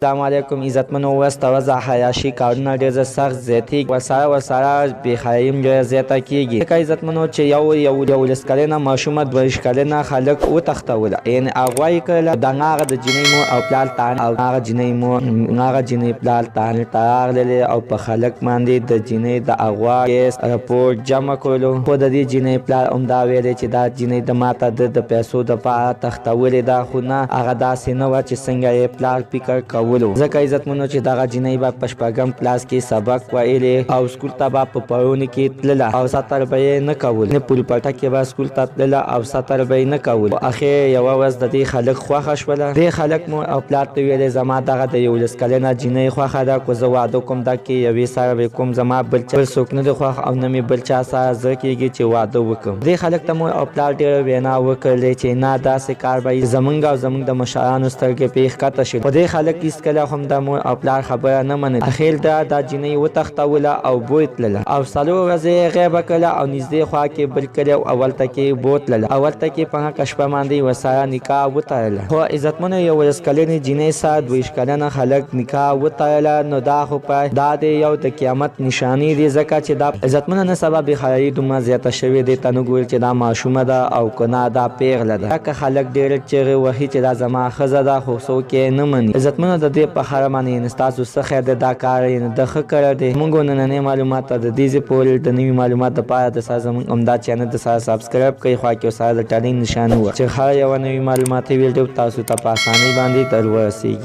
السلام علیکم عزتمنو وسته وضع حیاشي کارونه ډېر سخت زیاتېږي ورسره بېخایي هم ډېره زیاته کېږي ځکه عزتمنو چې یولس کلنه ماشومه 22 کلنه هلک وتښتوله یعنې اغوا یې کړله د هغه د جینۍ مور او پلار هغه جینۍ پلار تحلیل ته راغللې او په هلک باندې د جینۍ د اغوا کیس رپورټ جمع کړلو خو د دې جینۍ پلار همدا ویلې چې دا جینۍ د ماته د پیسو دپاره تښتولې ده خو نه هغه داسې نه وه چې څنګه یې پلار فکر کولو ځکه عزتمنو چې دغه جینۍ به په شپږم کلاس کې سبق ویلې او سکول ته به په پرونې کې تلله او سطر به یې نه کول نه پولپټه کې به سکول ته تلله او سطر به یې نه کول اخر یوه ورځ د دې هلک خوښه شوله دې هلک مور او پلار ته ویلې زما دغه د 11 کلنه جینۍ خوښه ده خو زه واده کوم دا کې یوې سره به کوم زما بل څوک نه دی خوښ او نه مې بل چا سره زړه کېږي چې واده وکړم دې هلک ته مور او پلار ډېره وینا وکړلې چې نه داسې کار به زمونږ او زمونږ د مشرانو سترګې پرې ښکته شي خو دې هلک هېڅکله هم د مور او پلار خبره نه منله اخر دا جینۍ وتښتوله او بوتلله او 4 ورځې یې غیبه کړله او نږدې خوا کې بل کلی او اولته کې بوتلله اولته کې په هغه شپه باندې ورسره نکاح وتړله خو عزتمنو 11 کلنې جینۍ سره 22 کلنه هلک نکاح وتړله نو دا خو دا د یو د قیامت نشانې دي ځکه چې دا عزتمنو نن سبا بېخایي دومره زیاته شوې دی ته نه ګوري چې دا ماشومه ده او که نه دا پیغله ده ځکه هلک ډېرې چیغې وهي چې دا زما ښځه ده خو څوک یې نه مني عزتمنو د دې په هره باندې ستاسو څه خیر دی دا کار یې د ښه کړی دی موږ نننۍ معلومات د دې ځای پورې د نوي معلومات دپاره د سره زموږ همدا چینل د سره سبسکرایب کړئ خوا کې ورسره د ټالۍ نشانه وه چې هر یوه نوي معلوماتي ویډیو تاسو ته په اسانۍ باندې در ورسیږي